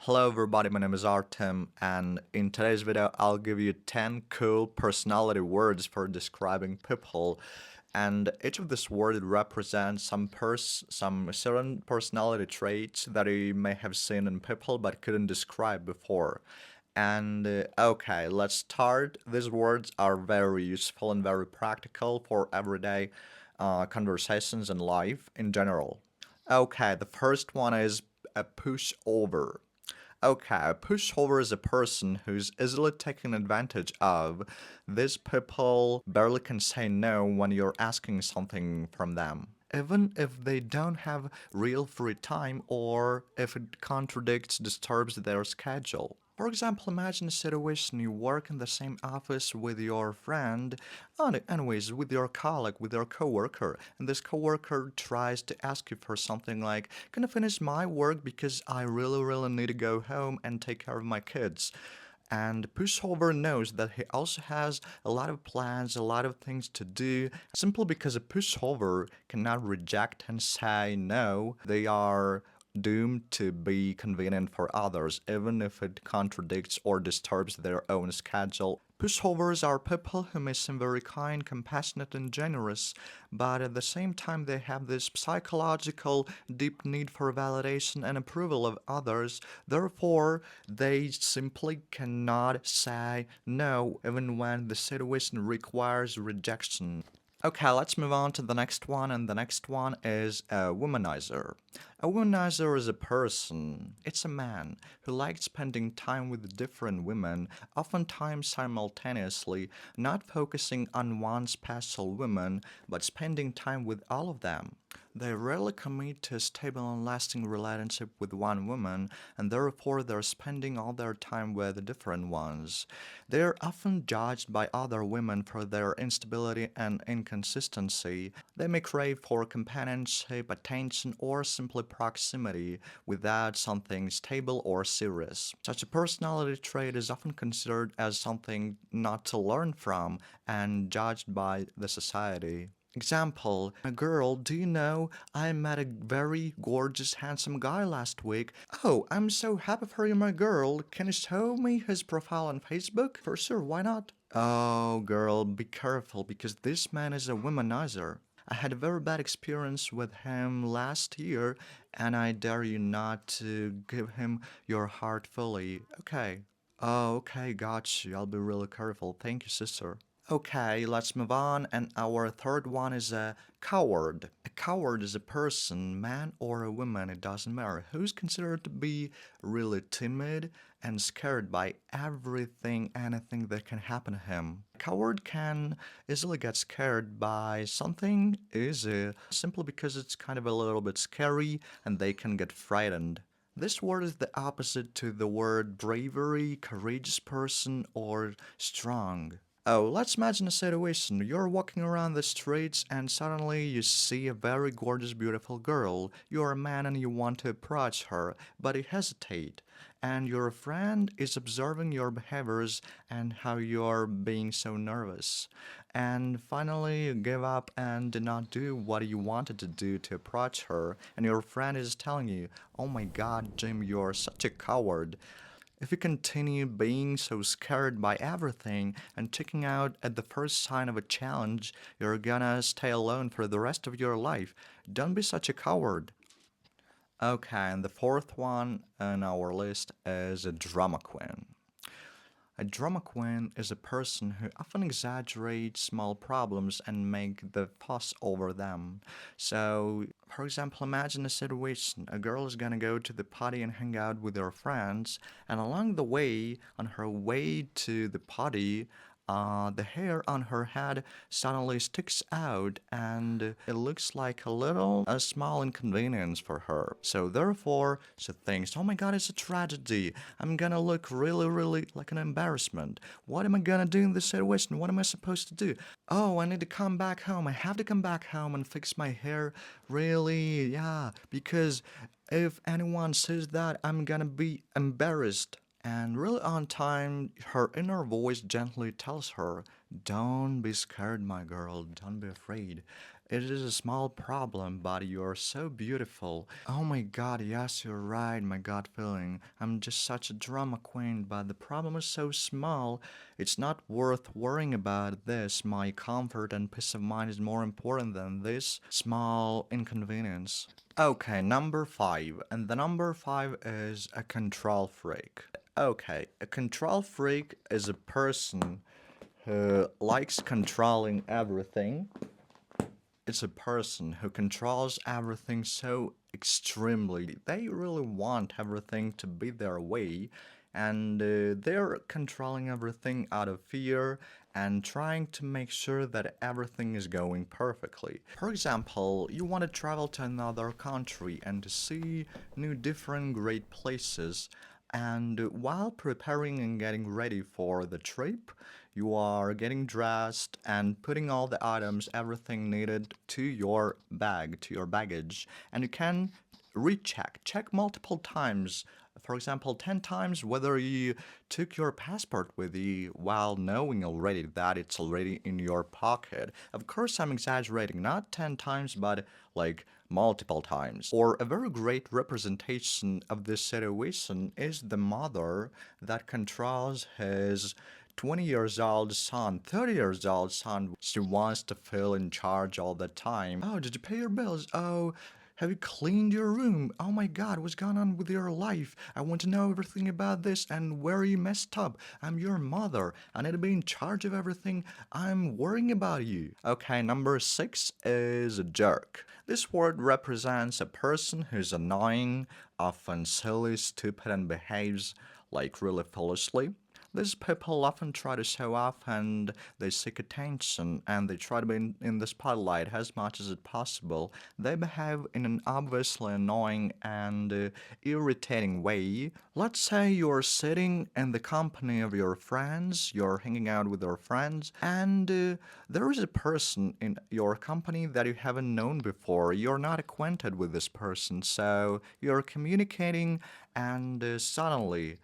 Hello everybody, my name is Artem, and in today's video I'll give you 10 cool personality words for describing people. And each of these words represents some certain personality traits that you may have seen in people but couldn't describe before. And okay, let's start. These words are very useful and very practical for everyday conversations and life in general. Okay, the first one is a pushover. Okay, a pushover is a person who's easily taken advantage of. These people barely can say no when you're asking something from them, even if they don't have real free time or if it disturbs their schedule. For example, imagine a situation you work in the same office with your friend, anyways, with your colleague, with your coworker, and this coworker tries to ask you for something like, "Can I finish my work because I really need to go home and take care of my kids?" And pushover knows that he also has a lot of plans, a lot of things to do. Simply because a pushover cannot reject and say no, they are doomed to be convenient for others, even if it contradicts or disturbs their own schedule. Pushovers are people who may seem very kind, compassionate, and generous, but at the same time, they have this psychological deep need for validation and approval of others. Therefore, they simply cannot say no, even when the situation requires rejection. Okay, let's move on to the next one, and the next one is a womanizer. A womanizer is a person, it's a man, who likes spending time with different women, oftentimes simultaneously, not focusing on one special woman, but spending time with all of them. They rarely commit to a stable and lasting relationship with one woman, and therefore they're spending all their time with different ones. They are often judged by other women for their instability and inconsistency. They may crave for companionship, attention, or simply proximity without something stable or serious. Such a personality trait is often considered as something not to learn from and judged by the society. Example, a girl, do you know I met a very gorgeous, handsome guy last week? Oh, I'm so happy for you, my girl. Can you show me his profile on Facebook? For sure, why not? Oh, girl, be careful because this man is a womanizer. I had a very bad experience with him last year, and I dare you not to give him your heart fully. Okay. Oh, okay, got you. I'll be really careful. Thank you, sister. Okay, let's move on. And our third one is a coward. A coward is a person, man or a woman, it doesn't matter, who's considered to be really timid and scared by anything that can happen to him. A coward can easily get scared by something easy simply because it's kind of a little bit scary and they can get frightened. This word is the opposite to the word bravery, courageous person, or strong. Oh, let's imagine a situation. You're walking around the streets and suddenly you see a very gorgeous, beautiful girl. You're a man and you want to approach her, but you hesitate. And your friend is observing your behaviors and how you're being so nervous. And finally, you give up and did not do what you wanted to do to approach her. And your friend is telling you, "Oh my god, Jim, you're such a coward." If you continue being so scared by everything and checking out at the first sign of a challenge, you're gonna stay alone for the rest of your life. Don't be such a coward. Okay, and the fourth one on our list is a drama queen. A drama queen is a person who often exaggerates small problems and make the fuss over them. So, for example, imagine a situation. A girl is gonna go to the party and hang out with her friends, and along the way, on her way to the party, the hair on her head suddenly sticks out and it looks like a small inconvenience for her. So therefore, she thinks, oh my god, it's a tragedy. I'm gonna look really like an embarrassment. What am I gonna do in this situation? What am I supposed to do? Oh, I need to come back home. I have to come back home and fix my hair. Really? Yeah, because if anyone says that, I'm gonna be embarrassed. And really on time, her inner voice gently tells her, don't be scared, my girl, don't be afraid. It is a small problem, but you're so beautiful. Oh my god, yes, you're right, my gut feeling. I'm just such a drama queen, but the problem is so small. It's not worth worrying about this. My comfort and peace of mind is more important than this small inconvenience. Okay, number five. And the number five is a control freak. Okay, a control freak is a person who likes controlling everything. It's a person who controls everything so extremely. They really want everything to be their way, and they're controlling everything out of fear and trying to make sure that everything is going perfectly. For example, you want to travel to another country and to see new, different, great places. And while preparing and getting ready for the trip, you are getting dressed and putting all the items, everything needed to your bag, to your baggage. And you can check multiple times. For example, 10 times whether you took your passport with you while knowing already that it's already in your pocket. Of course, I'm exaggerating, not 10 times, but like multiple times. Or a very great representation of this situation is the mother that controls his 20 years old son, 30 years old son. She wants to feel in charge all the time. Oh, did you pay your bills? Oh, have you cleaned your room? Oh my god, what's going on with your life? I want to know everything about this and where you messed up. I'm your mother. I need to be in charge of everything. I'm worrying about you. Okay, number six is a jerk. This word represents a person who's annoying, often silly, stupid, and behaves like really foolishly. These people often try to show off and they seek attention and they try to be in the spotlight as much as possible. They behave in an obviously annoying and irritating way. Let's say you're sitting in the company of your friends, you're hanging out with your friends, and there is a person in your company that you haven't known before. You're not acquainted with this person, so you're communicating, and suddenly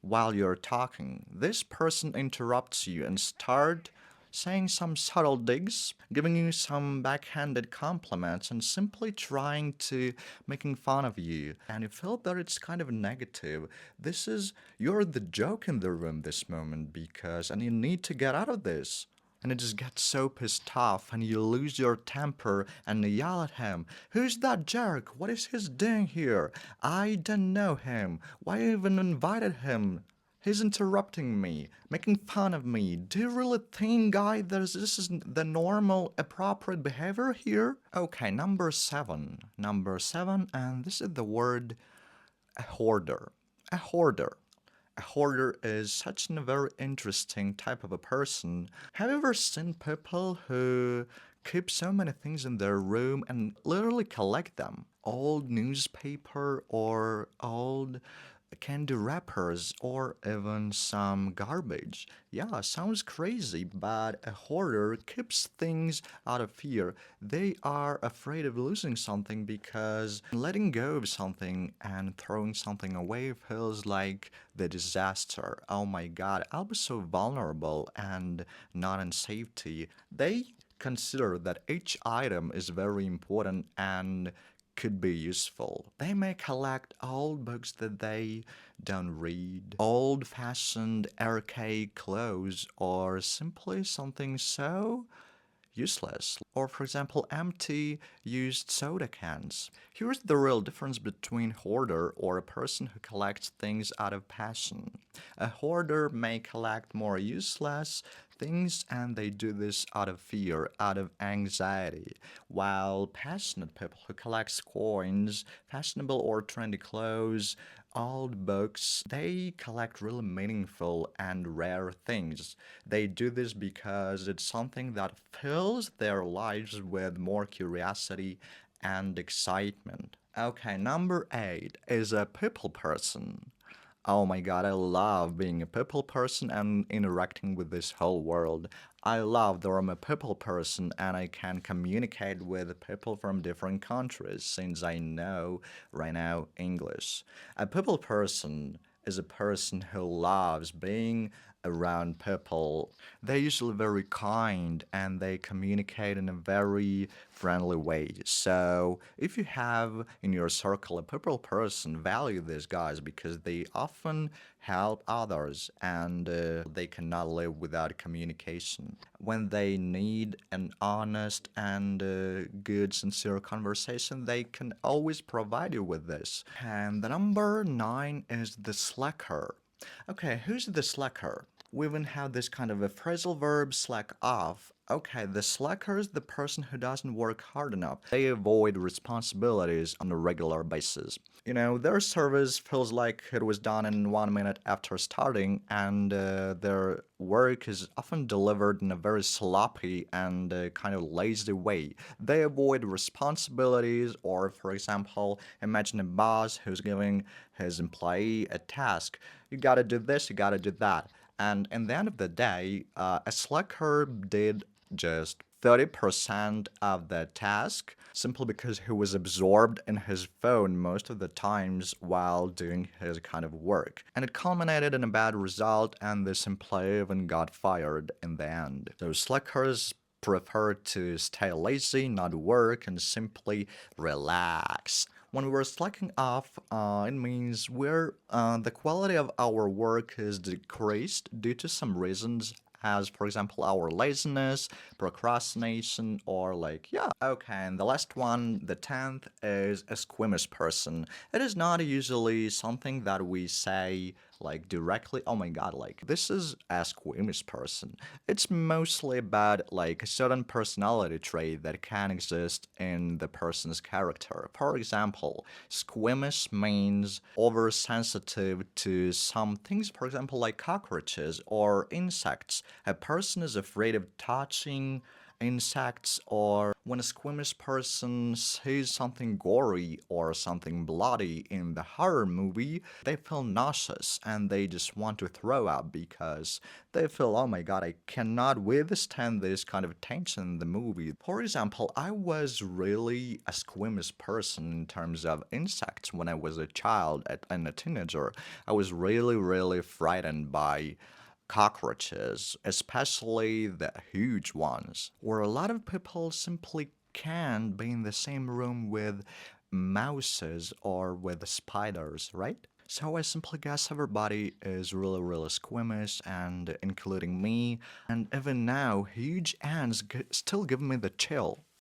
while you're talking, this person interrupts you and start saying some subtle digs, giving you some backhanded compliments, and simply trying to making fun of you. And you feel that it's kind of negative. This is you're the joke in the room this moment because and you need to get out of this. And it just gets so pissed off, and you lose your temper and yell at him. Who's that jerk? What is he doing here? I don't know him. Why even invited him? He's interrupting me, making fun of me. Do you really think, guy, that this is the normal, appropriate behavior here? Okay, number seven. Number seven, and this is the word a hoarder. A hoarder. A hoarder is such a very interesting type of a person. Have you ever seen people who keep so many things in their room and literally collect them? Old newspaper or old candy wrappers or even some garbage. Yeah, sounds crazy, but a hoarder keeps things out of fear. They are afraid of losing something because letting go of something and throwing something away feels like the disaster. Oh my god, I'll be so vulnerable and not in safety. They consider that each item is very important and could be useful. They may collect old books that they don't read, old fashioned archaic clothes, or simply something so useless. Or, for example, empty used soda cans. Here's the real difference between hoarder or a person who collects things out of passion. A hoarder may collect more useless things and they do this out of fear, out of anxiety, while passionate people who collect coins, fashionable or trendy clothes, old books, they collect really meaningful and rare things. They do this because it's something that fills their lives with more curiosity and excitement. Okay, number eight is a people person. Oh my god, I love being a people person and interacting with this whole world. I love that I'm a people person and I can communicate with people from different countries since I know right now English. A people person is a person who loves being around people. They're usually very kind and they communicate in a very friendly way. So if you have in your circle a people person, value these guys because they often help others and they cannot live without communication. When they need an honest and good, sincere conversation, they can always provide you with this. And the number nine is the slacker. Okay, who's the slacker? We even have this kind of a phrasal verb, slack off. Okay, the slacker is the person who doesn't work hard enough. They avoid responsibilities on a regular basis. You know, their service feels like it was done in 1 minute after starting, and their work is often delivered in a very sloppy and kind of lazy way. They avoid responsibilities, or, for example, imagine a boss who's giving his employee a task. You gotta do this, you gotta do that. And in the end of the day, a slacker did just 30% of the task simply because he was absorbed in his phone most of the times while doing his kind of work. And it culminated in a bad result, and this employee even got fired in the end. So slackers prefer to stay lazy, not work, and simply relax. When we're slacking off, it means the quality of our work is decreased due to some reasons, as for example our laziness, procrastination, or like yeah. Okay, and the last one, the 10th, is a squeamish person. It is not usually something that we say like directly, oh my god, like this is a squeamish person. It's mostly about like a certain personality trait that can exist in the person's character. For example, squeamish means oversensitive to some things, for example, like cockroaches or insects. A person is afraid of touching insects, or when a squeamish person sees something gory or something bloody in the horror movie, they feel nauseous and they just want to throw up because they feel, oh my god, I cannot withstand this kind of tension in the movie. For example, I was really a squeamish person in terms of insects when I was a child and a teenager. I was really frightened by cockroaches, especially the huge ones, where a lot of people simply can't be in the same room with mouses or with spiders, right? So I simply guess everybody is really squeamish, and including me. And even now, huge ants still give me the chill.